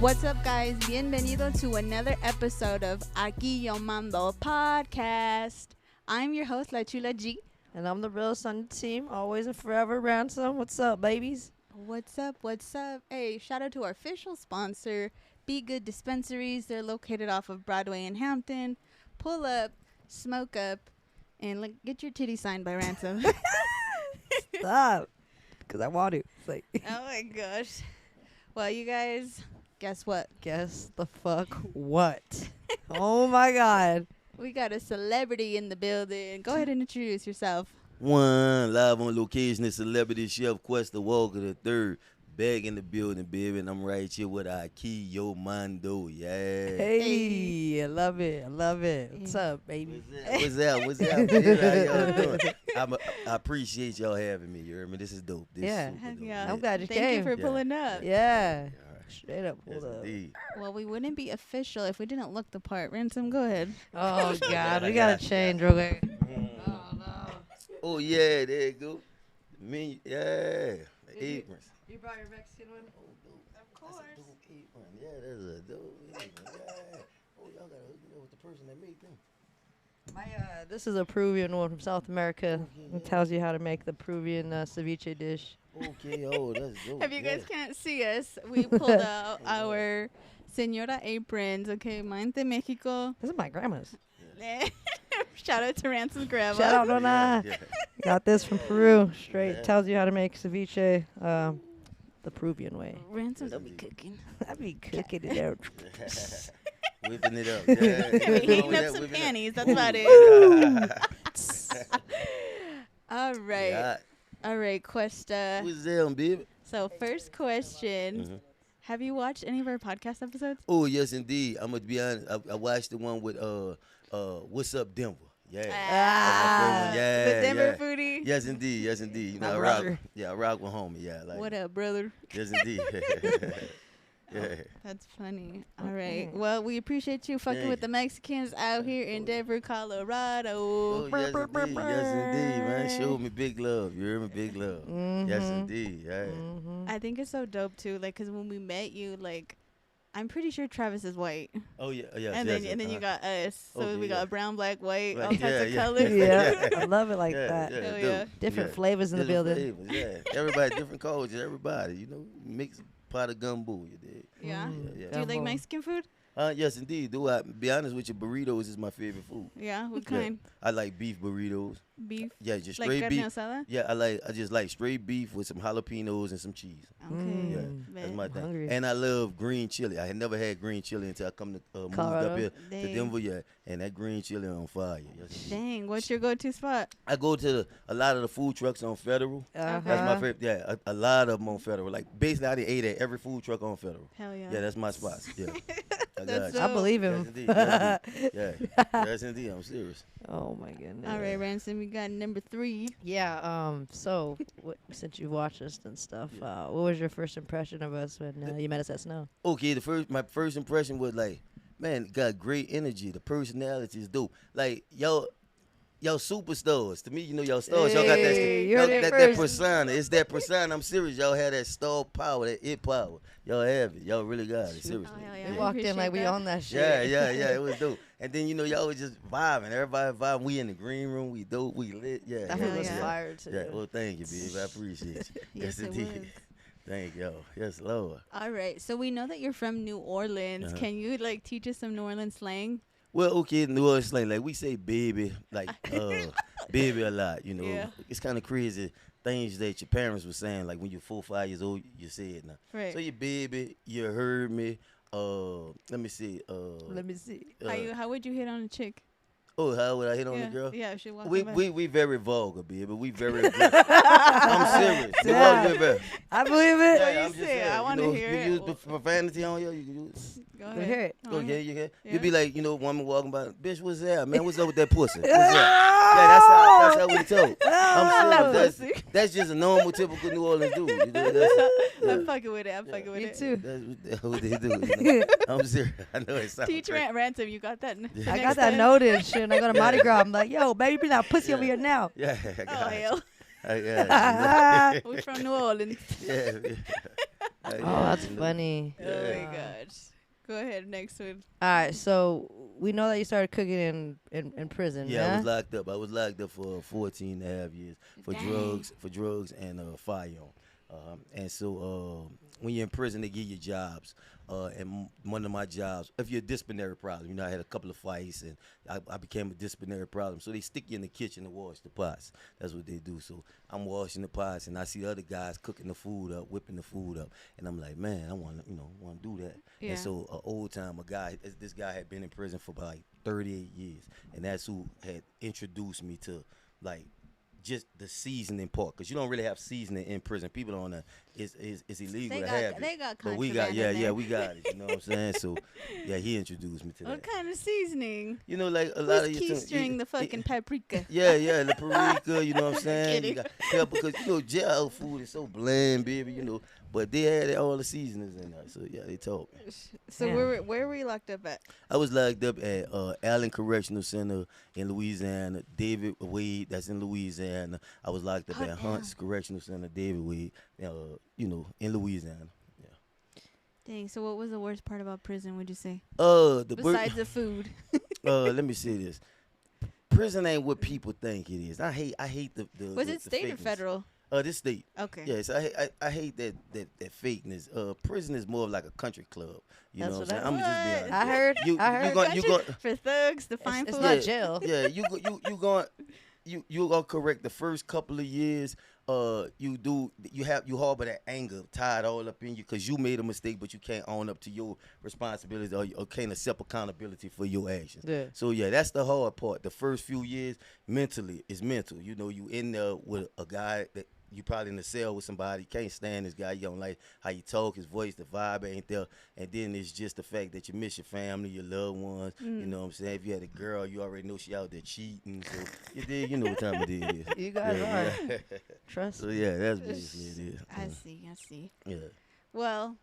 What's up, guys? Bienvenido to another episode of Aquí Yo Mando podcast. I'm your host, La Chula G. And I'm the real son of the team, always and forever, Ransom. What's up, babies? What's up? What's up? Hey, shout out to our official sponsor, Be Good Dispensaries. They're located off of Broadway in Hampton. Pull up, smoke up, and get your titty signed by Ransom. Stop. Because I want to. It's like, Oh my gosh. Well, you guys, guess what? guess the fuck what? Oh my God. We got a celebrity in the building. Go ahead and introduce yourself. One live on location is celebrity chef Questa Walker the third, back in the building, baby, and I'm right here with Aquí Yo Mando, yeah. Hey, I love it. I love it. What's Yeah. up, baby? What's up, baby? How y'all doing? I appreciate y'all having me. You heard me? This is dope. This Yeah. is super Heck dope. yeah. I'm glad you Thank came. you for Yeah. pulling up. Yeah. All right. Straight up. Yes, Hold up. indeed. Well, we wouldn't be official if we didn't look the part. Ransom, go ahead. Oh, God. We Yeah. got to change real quick. Oh yeah, there you go. Me, yeah, the aprons. You brought your Mexican one? Oh, dope. That's a dope apron. Yeah, that's a dope apron. Yeah. Oh, y'all gotta hook me up with the person that made them. This is a Peruvian one from South America. It tells you how to make the Peruvian ceviche dish. Okay, oh, that's dope. If you guys yeah. can't see us, we pulled out our Señora aprons. Okay, mine's de Mexico. This is my grandma's. Shout out to Ransom's grandma. Shout out, Nona. Yeah. Got this from Peru. Straight Yeah. tells you how to make ceviche the Peruvian way. Ransom Yes, don't be indeed. cooking. I be cooking it out. Whipping it up. Yeah. We Nothing wrong heating with up that, some whipping it panties. That's about it. up. All right. Yeah. All right, Cuesta. What's them, baby? So, first question. Mhm. Have you watched any of our podcast episodes? Oh, yes, indeed. I'm gonna be honest. I watched the one with What's Up, Denver. Yeah. Ah, Yeah, the Denver yeah. foodie. Yes, indeed. Yes, indeed. You My know, I rock. brother. Yeah, I rock with homie. Yeah, like. What up, brother? Yes, indeed. Yeah. That's funny. All right. Well, we appreciate you fucking Yeah. with the Mexicans out here in Denver, Colorado. Oh, yes, indeed. Yes, indeed, man. Show me big love. You heard me? Big love. Yes, Mhm. indeed. Yeah. Mhm. I think it's so dope too, like, cause when we met you, like, I'm pretty sure Travis is white, Oh, yeah. Yes, and yes, then you got us, so Okay, we yeah. got brown, black, white, Right, all types of yeah. colors. Yeah, I love it like yeah, that. Yeah, Hell dope. yeah. Different Yeah. flavors in the Different building. flavors, yeah. Everybody, different cultures, everybody, you know, mix pot of gumbo, you dig? Yeah. Mm, Yeah, yeah. Do you like gumbo. Mexican food? Yes, indeed. Do I be honest with you? Burritos is my favorite food. Yeah. What Yeah. kind? I like beef burritos. Beef? Yeah, just Like straight carne beef. asada? Yeah, I just like straight beef with some jalapenos and some cheese. Okay. Mm. Yeah, Bet. that's my thing. hungry. And I love green chili. I had never had green chili until I come to moved Colorado? up here Dang. to Denver. Yeah, and that green chili on fire. Yes, indeed. Dang. What's your go-to spot? I go to a lot of the food trucks on Federal. That's my Uh-huh. favorite. Yeah, a lot of them on Federal. Like basically, I done ate at every food truck on Federal. Hell yeah. Yeah, that's my spot. Yeah, I That's got you. I believe Yes, him. indeed. Yes, indeed. Yeah, yes, indeed. I'm serious. Oh my goodness. All right, Ransom. We got number 3. Yeah. So since you watched us and stuff, what was your first impression of us when you met us at Snow? Okay, my first impression was like, man, got great energy. The personality is dope. Like y'all superstars. To me, you know, y'all stars. Y'all got Hey, you that, heard y'all, it that first. persona. It's that persona. I'm serious. Y'all have that star power, that it power. Y'all have it. Y'all really got it. Seriously. Oh, hell yeah. We I walked in like appreciate we that. on that shit. Yeah. It was dope. And then, you know, y'all was just vibing. Everybody vibing. We in the green room. We dope. We lit. Yeah. That Hell food was yeah. fire too. Yeah. Well, thank you, babe. I appreciate you. Yes, it indeed. was. Thank y'all. Yes, Lord. All right. So we know that you're from New Orleans. Uh-huh. Can you like teach us some New Orleans slang? Well, okay, New Orleans slang, like we say baby, like baby a lot, you know. Yeah. It's kind of crazy things that your parents were saying, like when you're 4 or 5 years old, you say it now. Right. So you baby, you heard me. Let me see. Let me see. How would you hit on a chick? Oh, how would I hit on yeah. the girl? Yeah, she walked We very vulgar, baby. We very. I'm serious. Yeah. We very- I believe it. What you I'm just say? saying, I you wanna know, hear you it. use the profanity on you. You can use. Go Go ahead. hear it. Go Oh, yeah, ahead. you can. Yeah. You be like, you know, woman walking by, bitch, what's that, man? What's up with that pussy? What's that? Yeah, that's how we talk. I'm That serious. That's just a normal, typical New Orleans dude. You know, I'm fucking with it. I'm fucking with You it. too. that's what they do. You know? I'm serious. I know it sounds Teach crazy. Ransom, you got that? Yeah. I got that noted and shit. And I go to Mardi Gras. I'm like, yo, baby, bring that pussy over here now. Yeah, I Oh, got it. hell. I got it. We're from New Orleans. Yeah, yeah. Oh, that's funny. Oh my Yeah. gosh. Go ahead, next one. All right, so we know that you started cooking in prison. Yeah, I Yeah. was locked up. I was locked up for 14 and a half years for Dang. drugs and firearm. And so when you're in prison, they give you jobs. One of my jobs, if you're a disciplinary problem, I had a couple of fights and I became a disciplinary problem. So they stick you in the kitchen to wash the pots. That's what they do. So I'm washing the pots and I see other guys cooking the food up, whipping the food up, and I'm like, man, I want to do that. Yeah. And so old time, this guy had been in prison for about like 38 years, and that's who had introduced me to like just the seasoning part, because you don't really have seasoning in prison. People don't know it's illegal They to got- have they it. got But we got contraband in there. we got it. You know what I'm saying? So yeah, he introduced me to What that. kind of seasoning? You know, like a lot Who's of your keystring the fucking paprika? yeah, the paprika, you know what I'm saying? Kidding. You got pepper, because jail food is so bland, baby, but they had all the seasonings in there. So yeah, they told me. So Yeah. where were you locked up at? I was locked up at Allen Correctional Center in Louisiana. David Wade, that's in Louisiana. I was locked up Oh, at Hunts Correctional Center, David Wade, in Louisiana. Dang. So what was the worst part about prison? Would you say Besides besides the food? let me say this. Prison ain't what people think it is. I hate the Was the it state or fakeness. federal? This state. Okay. Yes, I hate that fakeness. Prison is more of like a country club. You That's know what what I'm saying? I'm just being honest. I heard. You I heard. you going For thugs, the fine it's food. not jail. yeah, you going you gonna correct the first couple of years. You harbor that anger tied all up in you because you made a mistake, but you can't own up to your responsibility or can't accept accountability for your actions. Yeah. So yeah, that's the hard part. The first few years, mentally, is mental. You in there with a guy that you probably in the cell with somebody. You can't stand this guy. You don't like how you talk, his voice, the vibe ain't there. And then it's just the fact that you miss your family, your loved ones. You know what I'm saying? If you had a girl, you already know she out there cheating. So you know what time it is. You guys are. Trust. So yeah, that's basically it is. I see. Yeah. Well,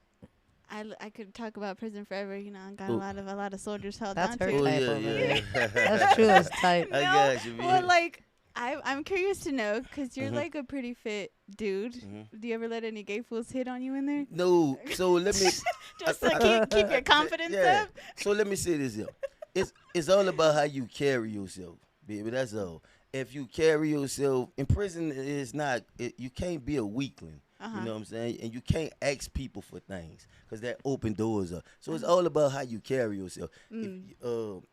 I could talk about prison forever. I got a lot of soldiers held That's down her to. type yeah, over yeah. That's true. It's type. I got you, man. Well, like I'm curious to know because you're Mhm. like a pretty fit dude. Mhm. Do you ever let any gay fools hit on you in there? No, so let me. Just to keep your confidence yeah. up. So let me say this, yo. It's all about how you carry yourself, baby. That's all. If you carry yourself in prison, you can't be a weakling. Uh-huh. You know what I'm saying? And you can't ask people for things because that open doors up. So it's all about how you carry yourself. If,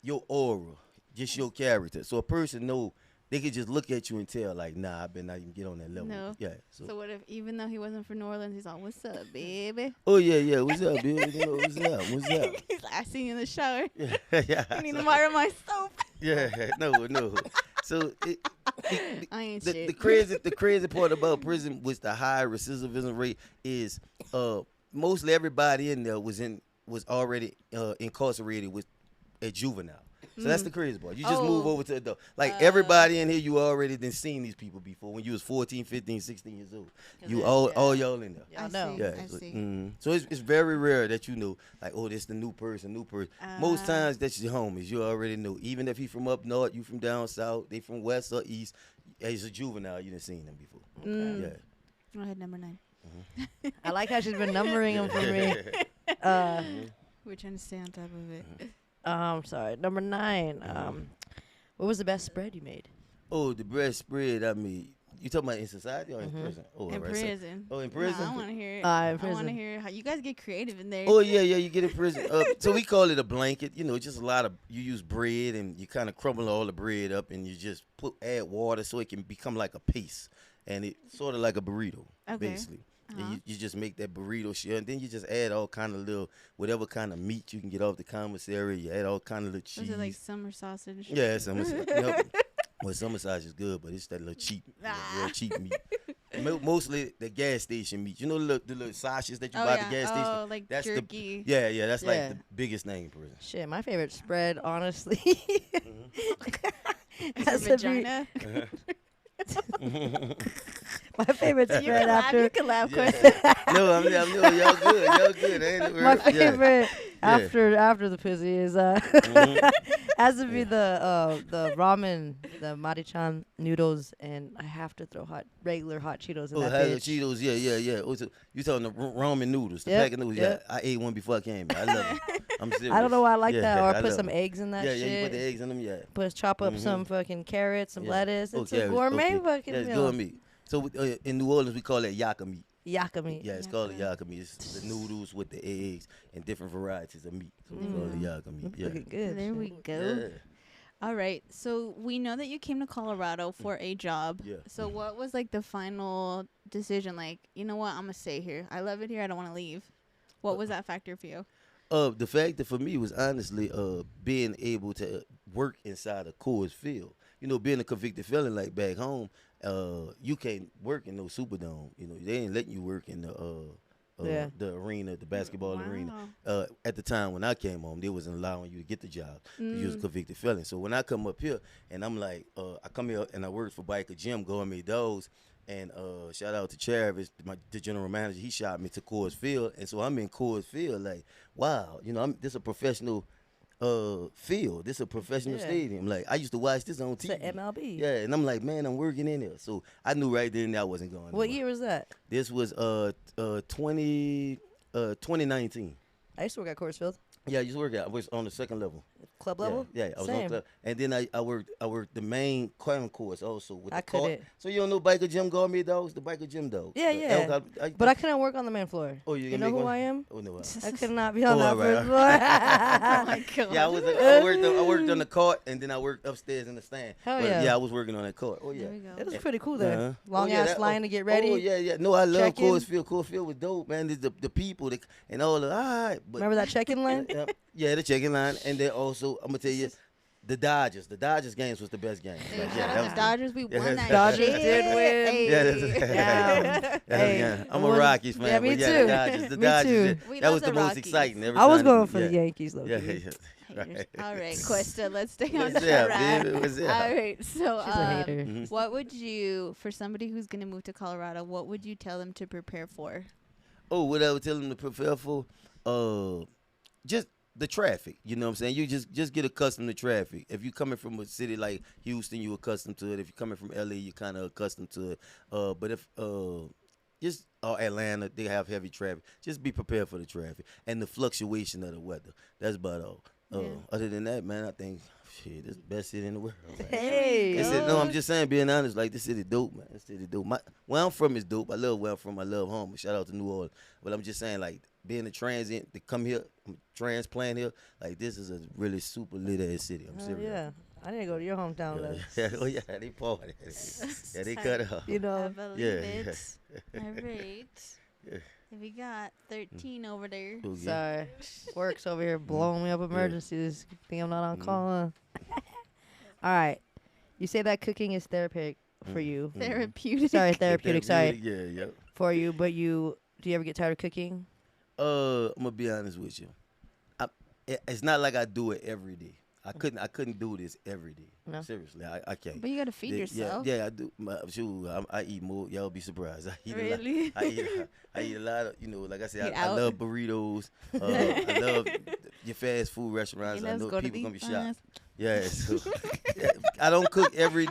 your aura, just your character. So a person know they could just look at you and tell like, nah, I better not even get on that level. No. Yeah. So what if even though he wasn't from New Orleans, he's all, "What's up, baby?" Oh yeah. What's up, baby? What's up? What's up? He's like, "I seen you in the shower. Yeah. I need to borrow my soap." Yeah. No. So I ain't the shit. the crazy part about prison was the high recidivism rate is mostly everybody in there was already incarcerated with a juvenile. So that's the crazy part. You just move Oh. over to adult. Like everybody in here, you already done seen these people before when you was 14, 15, 16 years old. You all y'all in there. Y'all I know. see. Yeah. I see. So it's very rare that you know, like, oh, this the new person. Most Ah. times that's your homies. You already know. Even if he from up north, you from down south, they from west or east. He's a juvenile. You done seen them before. Yeah. Go ahead, number 9. I like how she's been numbering them for me. We're trying to stay on top of it. Sorry. Number 9. What was the best spread you made? Oh, the breast spread. I mean, you talking about in society or in prison? Oh, In all right, so- prison. oh, in Nah, prison. I want to hear it. In I want prison. to hear how you guys get creative in there. Oh yeah, you get in prison. So we call it a blanket. Just a lot of you use bread and you kind of crumble all the bread up and you just add water so it can become like a paste, and it's sort of like a burrito, Okay. basically. And you just make that burrito shell, and then you just add all kind of little whatever kind of meat you can get off the commissary. You add all kind of little cheese. Was it like summer sausage? Yeah, summer sausage. Well, summer sausage is good, but it's that little cheap, real cheap meat. Mostly the gas station meat. You know the little sausages that you buy at the gas station? Oh, like That's jerky. that's Yeah. like the biggest name in prison. Shit, my favorite spread, honestly. Is has your to be- vagina? My favorite You spread can laugh. after You can laugh, Yeah. Quinn. No, I'm y'all good. Y'all good. Ain't it? my Yeah. favorite after the pussy is Mhm. has to be Yeah. the ramen, the Marichan noodles, and I have to throw regular hot Cheetos in Oh, that Hello bitch. Cheetos, yeah. Oh, so you talking the ramen noodles, the Yep, pack of noodles? yep. Yeah, I ate one before I came here. I love them. I'm serious. I don't know why I like yeah, that. Or I put love some 'em. eggs in that Yeah, shit. you put the eggs in them. Yeah. Chop up Mhm. some fucking carrots, some Yeah. lettuce. Oh, It's a carrots, gourmet okay. fucking Yeah, it's meal. good meat. So in New Orleans we call that yaka meat. Yaka meat. Yeah, it's called a Yaka. yaka meat. It's the noodles with the eggs and different varieties of meat. So we call it Mm. yaka meat. Looks Yeah. looking good. There shit. we go. Yeah. All right. So we know that you came to Colorado for a job. Yeah. So what was like the final decision? Like, you know what? I'm gonna stay here. I love it here. I don't want to leave. What was that factor for you? The factor for me was honestly being able to work inside a Coors Field. You know, being a convicted felon like back home, you can't work in no Superdome. You know, they ain't letting you work in Yeah. the arena, the basketball arena. Wow. At the time when I came home, they wasn't allowing you to get the job. 'Cause you was a Mm. convicted felon. So when I come up here and I'm like, I come here and I worked for Biker Jim, Gourmet Dogs, and shout out to Travis, the general manager. He shot me to Coors Field, and so I'm in Coors Field. Like, wow, you know, this a professional field. This a professional Yeah. stadium. Like, I used to watch this on It's TV. a MLB. Yeah, and I'm like, man, I'm working in here. So I knew right then that I wasn't going. What nowhere. year was that? This was 2019. I used to work at Coors Yeah, I used to work at. I was on the second level. Club level. Yeah, I was Same. on club, and then I worked the main concourse also with I the cart. couldn't. So you don't know Biker Jim Gourmet Dogs, the Biker Jim Dogs. Yeah, yeah. But I couldn't work on the main floor. Oh, you You can know make who one? I am? Oh no. I could not be on Oh, that alright, first Oh floor. my god. Yeah, I worked on the cart, and then I worked upstairs in the stand. Hell But, yeah. I was working on that cart. Oh yeah. There we go. It was pretty cool there. Uh-huh. Long Oh, yeah, ass that- line to get ready. Oh yeah. No, I love Check in. Coors Field. Coors Field was dope, man. The people and all the all right. But Remember that check-in line? yeah, the check-in line, and then also I'm gonna tell you, the Dodgers. The Dodgers games was the best game. Hey, Like, shout yeah, out that to was- Dodgers. We Yeah, won that Dodgers shit. did win. Hey. Yeah, that's- Yeah. That's- Hey, I'm it a was- Rockies fan. yeah, me but yeah, too. The Dodgers. The Me Dodgers. too. yeah, We that love was the the most Rockies. exciting. Every I was time going they- for the yeah. Yankees, though. Yeah, Haters. Right. All right, Questa, let's stay on What's up, track. baby? What's All up? right, so She's a hater. Mhm. what would you, for somebody who's gonna move to Colorado, what would you tell them to prepare for? Oh, what I would tell them to prepare for? Just the traffic. You know what I'm saying? You just get accustomed to traffic. If you're coming from a city like Houston, you're accustomed to it. If you're coming from LA, you're kind of accustomed to it. But if just Atlanta, they have heavy traffic. Just be prepared for the traffic and the fluctuation of the weather. That's about all. Yeah. Other than that, man, I think shit, this is the best city in the world. man. Hey. It's no, I'm just saying, being honest, like this city dope, man. This city dope. Where I'm from is dope. I love where I'm from. I love home. Shout out to New Orleans. But I'm just saying, like being a transient to come here, transplant here, like this is a really super lit ass city. I'm Hell serious. yeah. I need to go to your hometown. Yeah. then. Yeah. Oh yeah, they party. Yeah, they cut it off. You I know. believe Yeah, it. All right. Yeah. We got 13 over there. Okay. Sorry. Work's over here blowing me up emergencies. Think I'm not on call, huh? All right. You say that cooking is therapeutic for you. Therapeutic. Sorry, therapeutic. Sorry. Yeah, yep. For you, but do you ever get tired of cooking? I'm gonna be honest with you. It's not like I do it every day. I couldn't do this every day. No? Seriously, I can't. But you gotta feed yourself. Yeah, I do. Shoot, I eat more. Y'all be surprised. I eat Really? a lot. I eat a lot of, like I said, Eat I out? love burritos. I love your fast food restaurants. He I loves know go to people gonna be these shocked. fast- Yeah, so, yeah, I don't cook every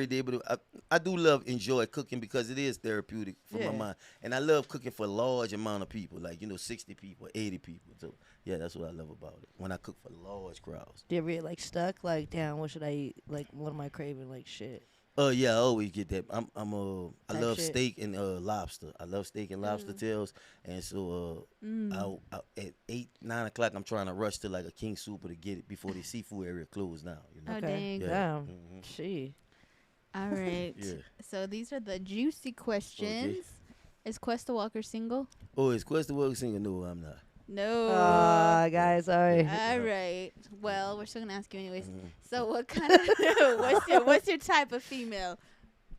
day. But I do enjoy cooking because it is therapeutic for Yeah. my mind. And I love cooking for a large amount of people, like 60 people, 80 people. So yeah, that's what I love about it. When I cook for large crowds. Do you ever get like stuck? Like, damn, what should I eat? Like, what am I craving? Like, shit. Yeah, I always get that. I Type love shit. steak and lobster. I love steak and lobster tails. And so I at 8, 9 o'clock, I'm trying to rush to like a King Super to get it before the seafood area closed down. You know? Oh, Okay. dang. Yeah. Damn. Mhm. She. All right. Yeah. So these are the juicy questions. Is Questa Walker single? Oh, is Quest the World singer? No, I'm not. No. Guys, sorry. All right. Well, we're still gonna ask you anyways. Mhm. So, what kind of what's your type of female?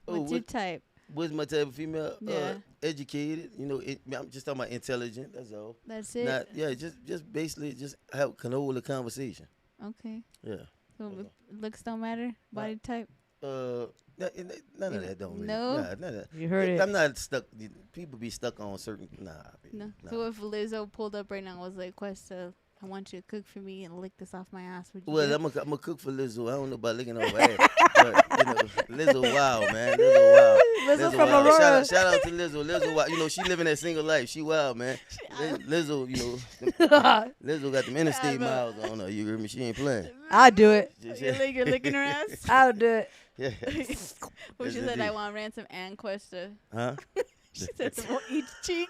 Oh, What's your type? What's my type of female? Yeah. Educated. I'm just talking about intelligent. That's all. That's it. Not just basically just can hold a conversation. Okay. Yeah. So looks don't matter. Body type. None of that don't really. No? Nah, none of that. You heard it. I'm not stuck. People be stuck on certain. Nah. Baby, No. nah. So if Lizzo pulled up right now and was like, Questa, I want you to cook for me and lick this off my ass, would you Well, do it? I'm gonna cook for Lizzo. I don't know about licking over ass, but Lizzo wild, man. Lizzo wild. Lizzo from wild. Aurora. Shout out to Lizzo. Lizzo wild. She living that single life. She wild, man. Lizzo, Lizzo got them interstate miles on her. You hear me? She ain't playing. I'll do it. You're licking her ass? I'll do it. Yeah. Well, she Yes, said, I indeed. want ransom and Questa. Huh? She said, for each cheek.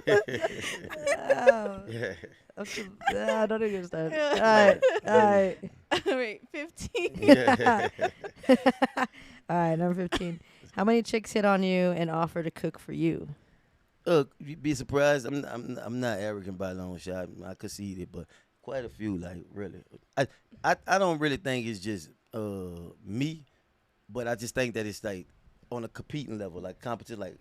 Oh, Yeah. okay. I don't understand. All right. All right. All right, 15. Yeah. All right. Number 15. How many chicks hit on you and offer to cook for you? You'd be surprised. I'm not arrogant by a long shot. I concede it, but quite a few. Like really, I don't really think it's just me, but I just think that it's like on a competing level, like competition. Like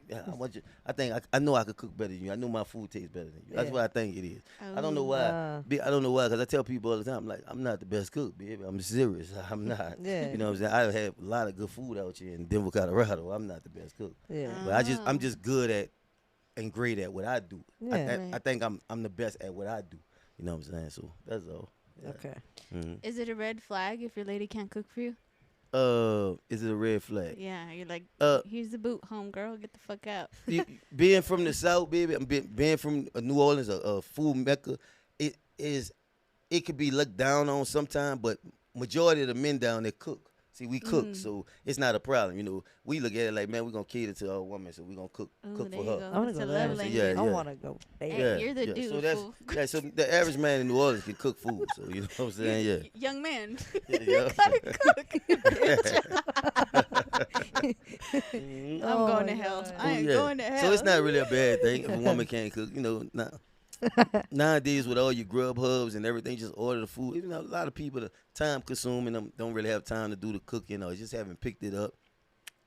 I think I know I could cook better than you. I know my food tastes better than you. That's Yeah. what I think it is. I don't know why. I don't know why, because I tell people all the time, like, I'm not the best cook, baby. I'm serious. I'm not. Yeah. You know what I'm saying? I've had a lot of good food out here in Denver, Colorado. I'm not the best cook. Yeah. But I'm just good at and great at what I do. Yeah. I think I'm the best at what I do. You know what I'm saying? So that's all. Yeah. Okay. Mhm. Is it a red flag if your lady can't cook for you? Is it a red flag? Yeah, you're like, Uh, here's the boot, home girl, get the fuck out. Being from the South, baby, being from New Orleans, a food mecca, it could be looked down on sometimes, but majority of the men down there cook. See, we cook, so it's not a problem. You know, we look at it like, man, we're gonna cater to our woman, so we're gonna cook Ooh, for there you her. go. I want That's to a go there. leveling. Yeah, I yeah. want to go there. Hey, you're the dude, So that's fool. so the average man in New Orleans can cook food. So you know what I'm saying? Yeah. Young man, Yeah. Mhm. I'm Oh going my to hell. God. I ain't Yeah. going to hell. So it's not really a bad thing if a woman can't cook. You know, nowadays with all your grub hubs and everything, just order the food. Even though a lot of people, the time consuming them, don't really have time to do the cooking or just haven't picked it up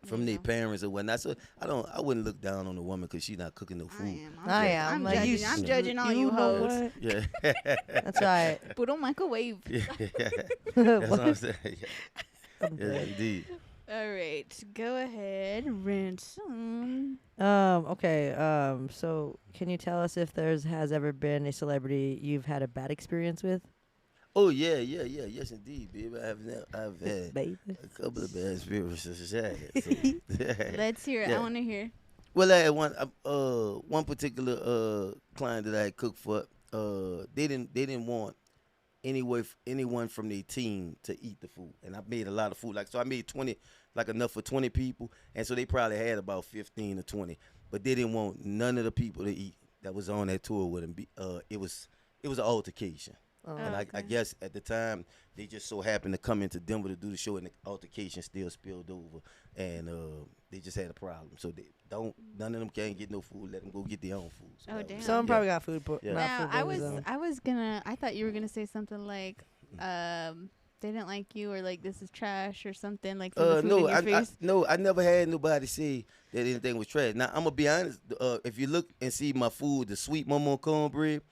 from There their you go. parents or whatnot. So I wouldn't look down on a woman because she's not cooking no I food. am. I am. I'm Like, you judging. I'm s- judging all you know hoes. what? Yeah. That's right. Put on microwave. Yeah. That's what I'm saying. Yeah. I'm Yeah, dead. indeed. All right, go ahead, ransom. Okay. So can you tell us if has ever been a celebrity you've had a bad experience with? Oh yeah, yes indeed, baby. I've had Baby. a couple of bad experiences. Yeah. So, Let's hear it. I Yeah. want to hear. Well, I had one particular client that I had cooked for. They didn't want anyone from their team to eat the food, and I made a lot of food. Like so, I made 20, like enough for 20 people, and so they probably had about 15 or 20, but they didn't want none of the people to eat that was on that tour with them. It was an altercation. And I Okay. guess at the time they just so happened to come into Denver to do the show, and the altercation still spilled over, and they just had a problem. So none of them can't get no food. Let them go get their own food. So Oh, that was- damn. Someone yeah. probably got food. Yeah. Not Now, food poisoning. I thought you were gonna say something like, they didn't like you, or like this is trash, or something like threw the food No, in your face. I never had nobody say that anything was trash. Now I'm gonna be honest. If you look and see my food, the sweet momo cornbread,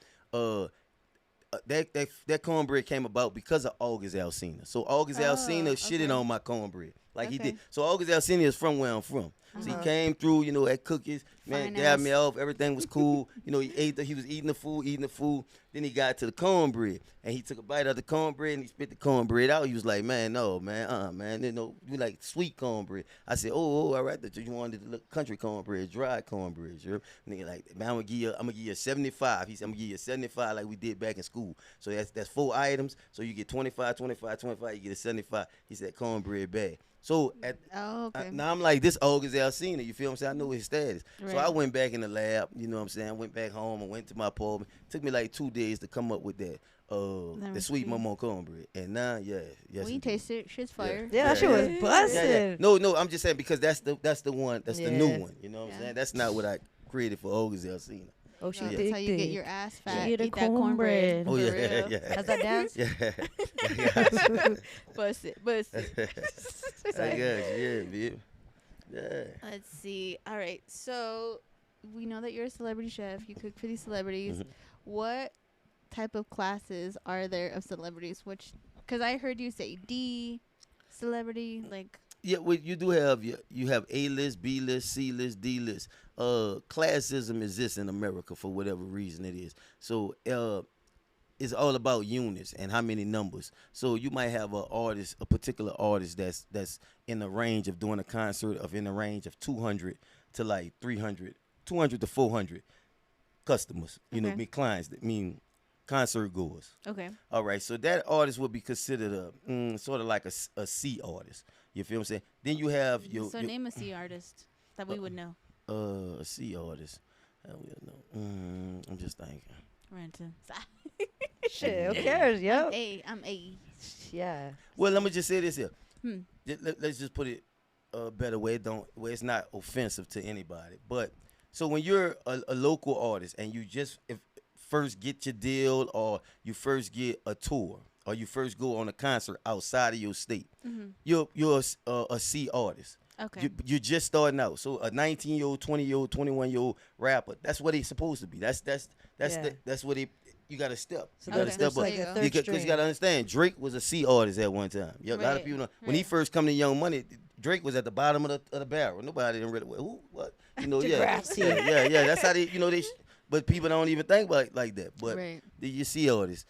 that cornbread came about because of August Alsina. So August Alsina shitted okay. on my cornbread like he Okay. did. So August Alsina is from where I'm from. So he came through, at cookies, man, Fine dabbed me ass. off. Everything was cool. He was eating the food. Then he got to the cornbread, and he took a bite of the cornbread and he spit the cornbread out. He was like, man, no, man, man, we like sweet cornbread. I said, all right, that you wanted to look country cornbread, dry cornbread. You know? And he like, man, I'm gonna give you a 75. He said, I'm gonna give you a 75 like we did back in school. So that's 4 items. So you get 25, 25, 25. You get a 75. He said cornbread bag. So Okay. now I'm like, this August Alsina, you feel what I'm saying? I know his status. So I Right. went back in the lab, you know what I'm saying? I went back home and went to my apartment. Took me like 2 days to come up with that, the sweet recipe. momo cornbread. And now, yes. we indeed. taste it. Shit's fire. Yeah, that shit was Yeah, busted. No, I'm just saying because that's the one, that's the new Yeah. one. You know what I'm Yeah. saying? That's not what I created for August Alsina. Oh, she No, thick, that's how you get thick. your ass fat. Eat a Eat that cornbread. cornbread. Oh For yeah, real. yeah. How's that dance? Yeah. Bust it. Bust it. I guess, yeah, babe. Yeah. Let's see. All right. So we know that you're a celebrity chef. You cook for these celebrities. Mhm. What type of classes are there of celebrities? Because I heard you say D celebrity. Like, Yeah, well, you do have you have A list, B list, C list, D list. Classism exists in America for whatever reason it is. So it's all about units and how many numbers. So you might have a particular artist that's in the range of doing a concert of in the range of 200 to like 300, 200 to 400 customers. You know, Okay. mean clients. That mean concert goers. Okay. All right, so that artist would be considered sort of like a C artist. You feel what I'm saying? Then you have So name a C artist that we would know. a C artist. I will know. I'm just thinking. Renton. Shit, who cares? Yep. I'm A. Yeah. Well, let me just say this here. Hmm. Let's just put it a better way. Where it's not offensive to anybody. But so when you're a local artist and you just first get your deal, or you first get a tour, or you first go on a concert outside of your state, you're a C artist. Okay. You're just starting out. So a 19-year-old, 20-year-old, 21-year-old rapper, that's what he's supposed to be. That's Yeah. that's what you got to step. So You got to Okay. step there's up. like There you a go. third Because string. you got to understand, Drake was a C artist at one time. Yeah, a lot of Right. people know. When he Right. first come to Young Money, Drake was at the bottom of the barrel. Nobody didn't really, who, what? You know, yeah. Degrassi. Yeah. That's how they, but people don't even think about it like that. But Right. you see artists.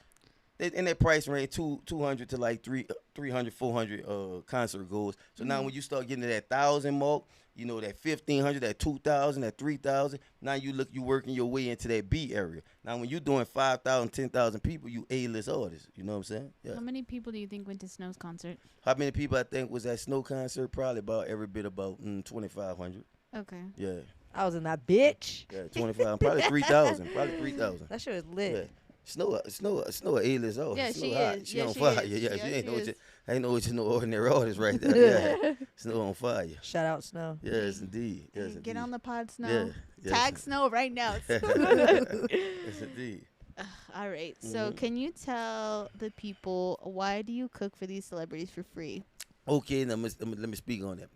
In that price range, 200 to like 300, 400 concert goers. So now when you start getting to that 1,000 mark, you know, that 1,500, that 2,000, that 3,000, now you working your way into that B area. Now when you're doing 5,000, 10,000 people, you A-list artists. You know what I'm saying? Yeah. How many people do you think went to Snow's concert? How many people I think was at Snow concert? Probably about every bit about 2,500. Okay. Yeah, I was in that bitch. 25, probably 3,000, probably 3,000. That shit was Yeah. lit. Snow a A-list artist. Yeah, Snow she hot. is. She Yeah, on she fire. is. Yeah, Yeah, she ain't she no is. ain't no ordinary artist right there. Yeah, Snow on fire. Shout out Snow. Yes, indeed. Yes, Hey, indeed. get on the pod, Snow. Yeah, yes. Tag Snow right now. Yes, indeed. All right. So, Mhm. can you tell the people why do you cook for these celebrities for free? Okay, now let me speak on that.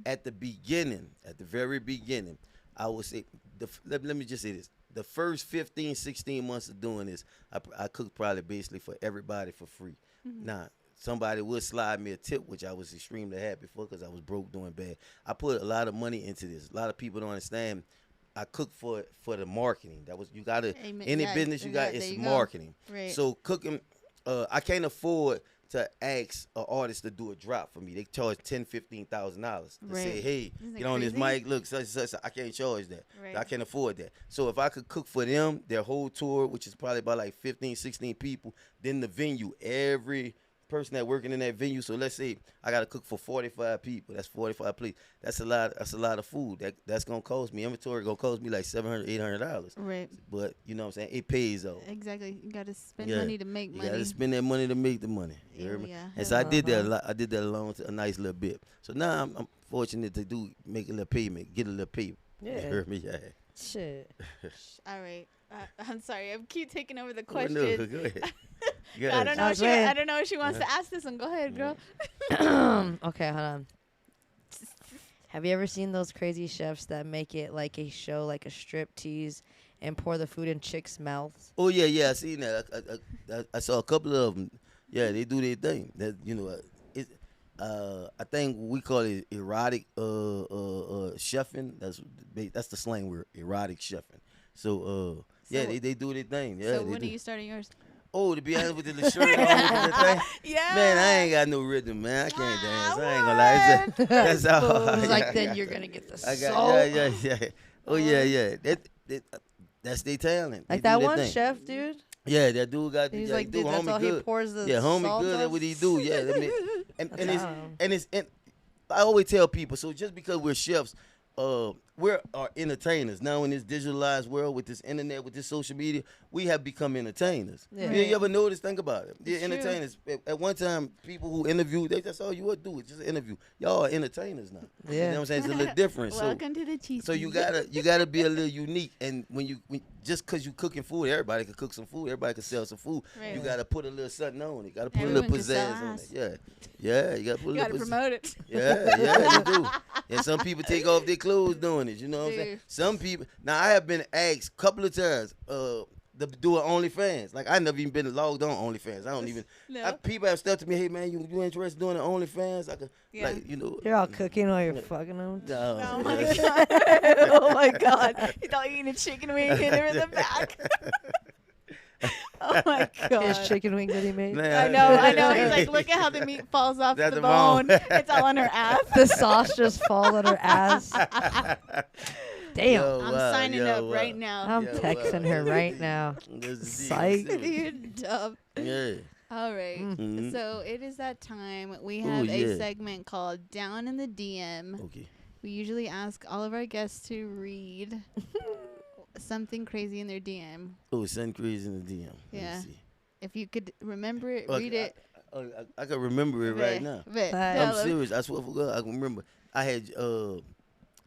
At the very beginning, I would say, let me just say this. The first 15, 16 months of doing this, I cooked probably basically for everybody for free. Now, somebody would slide me a tip, which I was extremely happy for because I was broke doing bad. I put a lot of money into this. A lot of people don't understand. I cook for the marketing. That was, you got to, Amen. any Yeah, business you got, there it's you go. marketing. Right. So cooking, I can't afford to ask an artist to do a drop for me. They charge $10,000, $15,000 to say, Right. hey, Isn't get that on this crazy? mic. Look, such and such. I can't charge that. Right. I can't afford that. So if I could cook for them, their whole tour, which is probably about like 15, 16 people, then the venue, every person that working in that venue. So let's say I got to cook for 45 people. That's 45 plates. That's a lot. That's a lot of food. That's gonna cost me. Inventory gonna cost me like $700, $800. Right. But you know what I'm saying? It pays though. Exactly. You got to spend Yeah. money to make You money. gotta spend that money to make the money. You hear Yeah, me? yeah. And so I did that a Uh-huh. lot. I did that along to a nice little bit. So now I'm fortunate to make a little payment, get a little pay. Yeah. You hear me? Yeah. Shit. All right. I'm sorry. I keep taking over the Oh, question. no, go ahead. Go I ahead. don't know. Oh, If go ahead. I don't know if she wants to ask this one. Go ahead, girl. Okay, hold on. Have you ever seen those crazy chefs that make it like a show, like a strip tease, and pour the food in chicks' mouths? Oh yeah, I seen that. I saw a couple of them. Yeah, they do their thing. That I think we call it erotic chefing. That's the slang word, erotic chefing. So yeah, So- they do their thing. Yeah, So they when do. are you starting yours? Oh, to be honest with you, the shirt on with the thing. Yeah. Man, I ain't got no rhythm, man. I can't dance. I ain't gonna lie. That's all. It's I like got. then you're gonna get the I got. salt. Yeah. Oh yeah. That's their talent. Like They that do their one thing. chef, dude. Yeah, that dude got. He's yeah, like, he do dude, that's homie all good. he pours the Yeah, homie salt good on. at what he do. Yeah, I mean, and That's it's awesome. and I always tell people. So just because we're chefs, we're entertainers now in this digitalized world with this internet, with this social media. We have become entertainers. Yeah. You ever notice? Think about it. They're It's true. entertainers. At one time, people who interview, they just all you would do is just an interview. Y'all are entertainers now. You Yeah. know what I'm saying? It's a little different. Welcome to the cheese. So you gotta be a little unique, and when just cause you cooking food, everybody can cook some food, everybody can sell some food. Right. You gotta put a little something on it. Gotta put Everyone a can little sell pizzazz on ass. it. Yeah, you gotta put a You gotta little. promote it. Yeah, you do. And some people take off their clothes doing it. You know what I'm saying? Dude. Some people. Now I have been asked a couple of times. doing OnlyFans. Like I never even been logged on OnlyFans. I don't even. No. People have stuff to me. Hey man, you interested in doing the OnlyFans? I could, Yeah. like, you know. You're all cooking while you're fucking them. No. Oh my god! Oh my god! You thought eating a chicken wing hit him in the back. Oh my His god! chicken wings that he made. Man, I know. He's like, look at how the meat falls off That's the the bone. bone. It's all on her ass. The sauce just falls on her ass. Damn. Yo, I'm wow, signing yo, up wow. right now. I'm Yeah, texting wow. her right now. That's the Psych. deal. You're dumb. Yeah. All right. Mhm. So it is that time. We Ooh, have a yeah. segment called Down in the DM. Okay. We usually ask all of our guests to read something crazy in their DM. Oh, something crazy in the DM. Let me Yeah. see. If you could remember it, Okay, read it. I can remember it right now. But Bye. I'm tell 'em. serious. I swear for God, I can remember. I had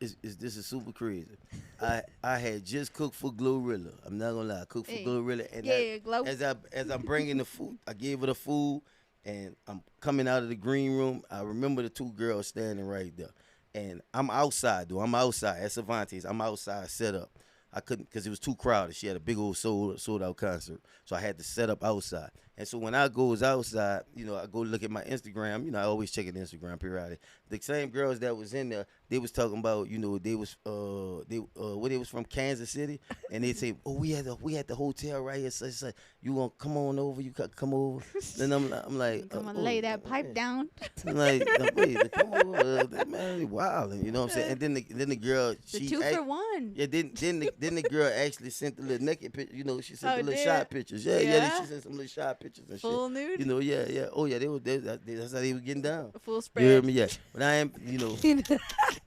this is super crazy. I had just cooked for Glorilla. I'm not gonna lie, I cooked for Hey. Glorilla, and Yeah, glow. as I'm bringing the food, I gave her the food, and I'm coming out of the green room. I remember the two girls standing right there, and I'm outside though. I'm outside at Cervantes. I'm outside set up. I couldn't because it was too crowded. She had a big old sold out concert, so I had to set up outside. And so when I goes outside, you know, I go look at my Instagram. You know, I always check it Instagram periodically. The same girls that was in there, they was talking about, you know, they was where they was from, Kansas City, and they say, oh, we had the hotel right here. So you gonna come on over? You come over? Then I'm like, Come on, lay that pipe okay. down. I'm like, wait, come over, man, wow, you know what I'm saying? And then the girl, The she 2 for 1. yeah, then the girl actually sent the little naked picture. You know, she sent Oh, the little did? shot pictures. Yeah, Yeah? she sent some little shot pictures and Full shit. nude. You know, yeah. Oh yeah, that's how they were getting down. Full You spread. heard me? Yeah. But I am, you know,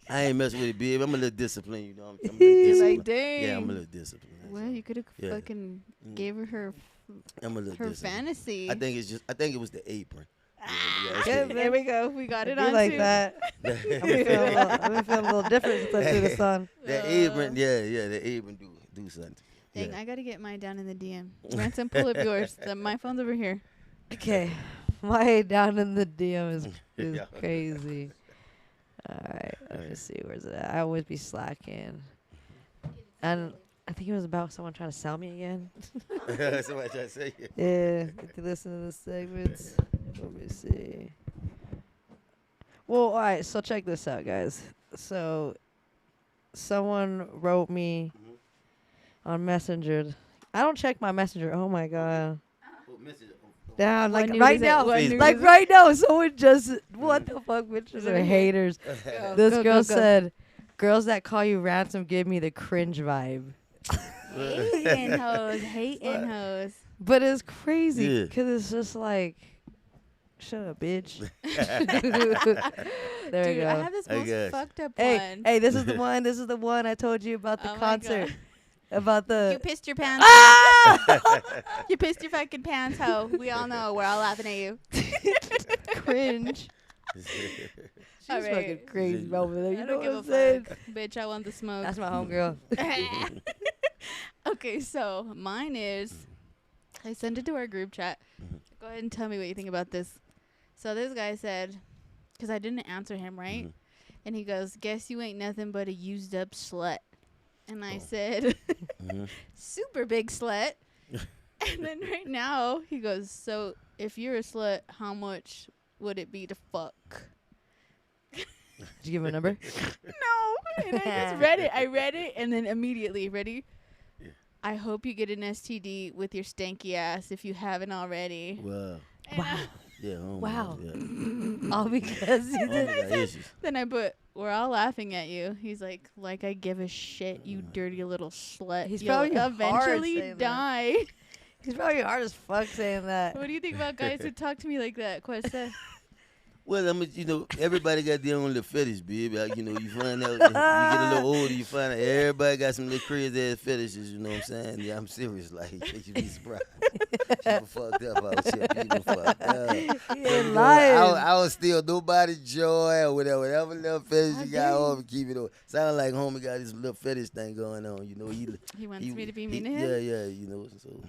I ain't messing with it, babe. I'm a little disciplined, you know. I'm a little You're disciplined. like, dang. Yeah, I'm a little disciplined. Well, you could have Yeah. fucking Mm. gave her I'm a little her disciplined. fantasy. I think it was the apron. Yeah, Good, it's There we go. We got it Be on like too. that. I've been feeling a little different since I threw this on. the apron, yeah, the apron do something. Dang, Yeah. I gotta get mine down in the DM. Ransom, pull up yours. My phone's over here. Okay, my down in the DM is Yeah. crazy. All right, let me see. Where's it at? I always be slacking. And I think it was about someone trying to sell me again. Somebody trying to say it. Yeah, get to listen to the segments. Let me see. Well, all right, so check this out, guys. So, someone wrote me on Messenger. I don't check my Messenger. Oh my god. Oh, message. Down, What like news right is it? now, What news like is it? right now, someone just what the fuck, bitches Is it are here? haters. Go, This go, girl go, go. said, "Girls that call you ransom give me the cringe vibe." Hating hoes, hating hoes. But it's crazy Yeah. because it's just like, shut up, bitch. there Dude, we go. I have this I most guess. fucked up Hey, one. hey, this is the one. This is the one I told you about the Oh my concert. God. About You the pissed your pants. You pissed your fucking pants, ho. We all know. We're all laughing at you. cringe. She's All fucking right. crazy over there. You I know don't what give I'm a saying? fuck. Bitch, I want the smoke. That's my homegirl. Okay, so mine is I sent it to our group chat. Go ahead and tell me what you think about this. So this guy said, because I didn't answer him, right? Mhm. And he goes, guess you ain't nothing but a used up slut. And I Oh. said, Mhm. super big slut. And then right now he goes, so if you're a slut, how much would it be to fuck? Did you give him a number? No. And I just read it. I read it and then immediately, ready? Yeah. I hope you get an STD with your stanky ass if you haven't already. Wow. And Wow. Yeah. Oh Wow. Yeah. All because you Oh, did. my God, issues. Then I put, we're all laughing at you. He's like I give a shit, you dirty little slut. He's You'll probably hard eventually saying that. die. He's probably hard as fuck saying that. What do you think about guys who talk to me like that, Questa? Well, I mean, you know, everybody got their own little fetish, baby. Like, you know, you find out, you get a little older, you find out everybody got some little crazy ass fetishes, you know what I'm saying? Yeah, I'm serious. Like, you'd be surprised. People fucked up out here. People fucked up. He You ain't know, lying. I was still nobody joy or whatever little fetish you got dang. on, keep it on. Sound like homie got this little fetish thing going on, you know. He wants me to be mean to him? Yeah, you know, so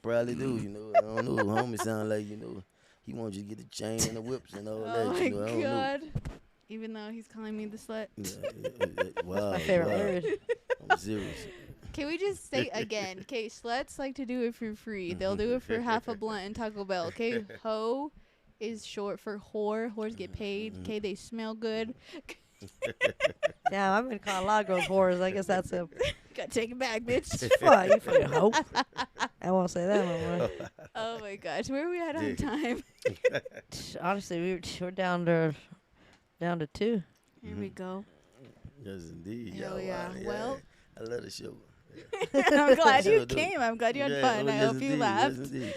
probably do, you know. I don't know. Homie sound like, you know, he wants you to get the chain and the whips and all Oh that, my you know. I don't know. god. Even though he's calling me the slut. Yeah, wow. My favorite wow. word. I'm serious. Can we just say again? Okay, sluts like to do it for free. They'll do it for half a blunt in Taco Bell. Okay, hoe is short for whore. Whores get paid. Okay, they smell good. Yeah, I've been calling a lot of girls whores. I guess that's a Gotta take it back, bitch. fuck. You fucking hoe. I won't say that no more. Oh my gosh, where are we at on Dude. time? Honestly, we're down to 2. Here we go. Yes, indeed. Hell Yo, yeah. Well- I love the show. I'm glad you Sure do. came. I'm glad you had Yeah, fun. oh, I yes, hope you indeed, laughed. Yes, indeed.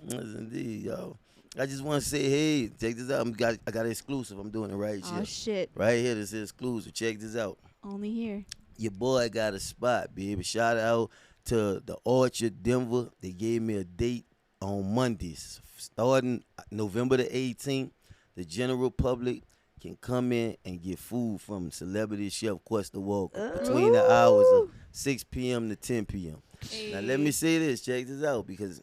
Yes, indeed, yo. I just want to say, hey, check this out. I got an exclusive. I'm doing it right Oh here. shit, Right here, this is exclusive. Check this out. only here. Your boy got a spot, baby. Shout out to the Orchard, Denver. They gave me a date on Mondays. Starting November the 18th, the general public can come in and get food from celebrity chef Questa Walker between the hours of 6 p.m. to 10 p.m. Now, let me say this. Check this out, because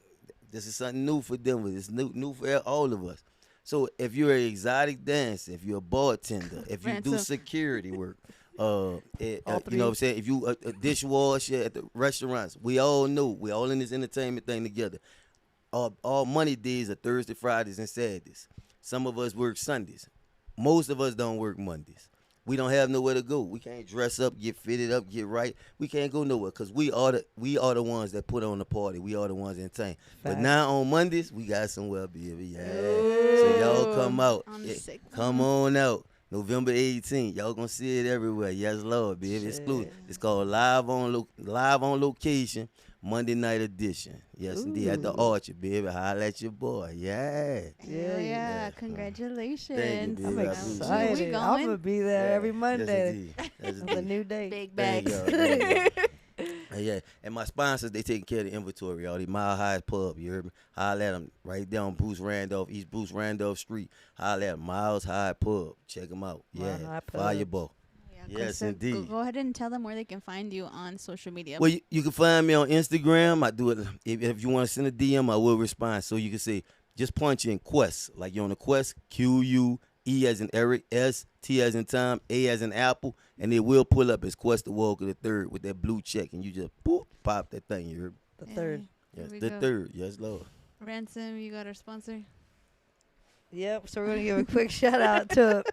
this is something new for Denver. It's new for all of us. So if you're an exotic dancer, if you're a bartender, if you do Ransom. security work, you three. know what I'm saying? If you a dishwasher at the restaurants, we all know. We all in this entertainment thing together. All money days are Thursday, Fridays, and Saturdays. Some of us work Sundays. Most of us don't work Mondays. We don't have nowhere to go. We can't dress up, get fitted up, get right. We can't go nowhere because we are the ones that put on the party. We are the ones in town. But Facts. now on Mondays, we got somewhere, baby. Yeah. So y'all come out. I'm Yeah, sick. come on out. November 18th. Y'all gonna see it everywhere. Yes, Lord, baby. Exclusive. It's called Live on Location, Monday night edition. Yes, indeed. At the Ooh. Orchard, baby. Holla at your boy. Yeah. Hell yeah! Yeah. Congratulations. Thank you, I'm baby. I appreciate excited. it. We I'm going? gonna be there every Monday. Yes, indeed. Yes, It's a indeed. new day. Big Thank bags. y'all, thank y'all. Yeah, and my sponsors, they taking care of the inventory, y'all. They Mile High Pub, you heard me? Holla at them right down Bruce Randolph, East Bruce Randolph Street. Holla at 'em, Miles High Pub. Check them out. Mile Yeah, High Pub. Fireball. Yeah, Yes, so indeed. Go ahead and tell them where they can find you on social media. Well, you can find me on Instagram. I do it. If you want to send a DM, I will respond. So you can say, just punch in Quest, like you're on a Quest, Q-U-E as in Eric, S-T as in Tom, A as in Apple, and it will pull up as Quest Walker the third with that blue check, and you just boop, pop that thing. You heard me? The third. Yes, Here we the go. third. Yes, Lord. Ransom, you got our sponsor. Yep. So we're gonna give a quick shout out to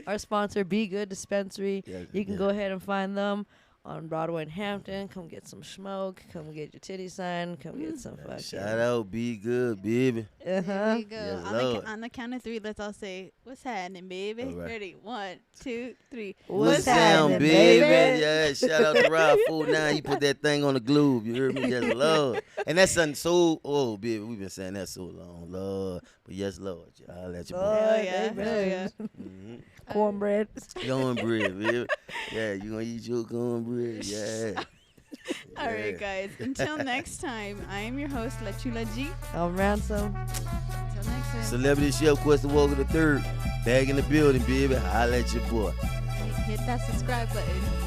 our sponsor, Be Good Dispensary. Yes, You can yeah. go ahead and find them on Broadway in Hampton. Come get some smoke. Come get your titty signed. Come get some fucking. Shout out, be good, baby. There Uh-huh. we go. Yes, on, Lord. on the count of 3, let's all say, "What's happening, baby?" All right. Ready? 1, 2, 3. What's down, happening, baby? baby? Yeah, shout out to Rob Food. Now he put that thing on the glue. You heard me? Yes, Lord. And that's something so, oh, baby, we've been saying that so long, Lord. But yes, Lord. I'll let you Lord. know. Hell yeah! Amen. Hell yeah! Mm-hmm. Cornbread. Cornbread, baby. Yeah, you gonna eat your cornbread? Yeah. All right, Yeah. guys. Until next time, I am your host, La Chula G. I'm Ransom. Until next time, Celebrity Chef Questa Walker the third. Bag in the building, baby. Holla at your boy. hit that subscribe button.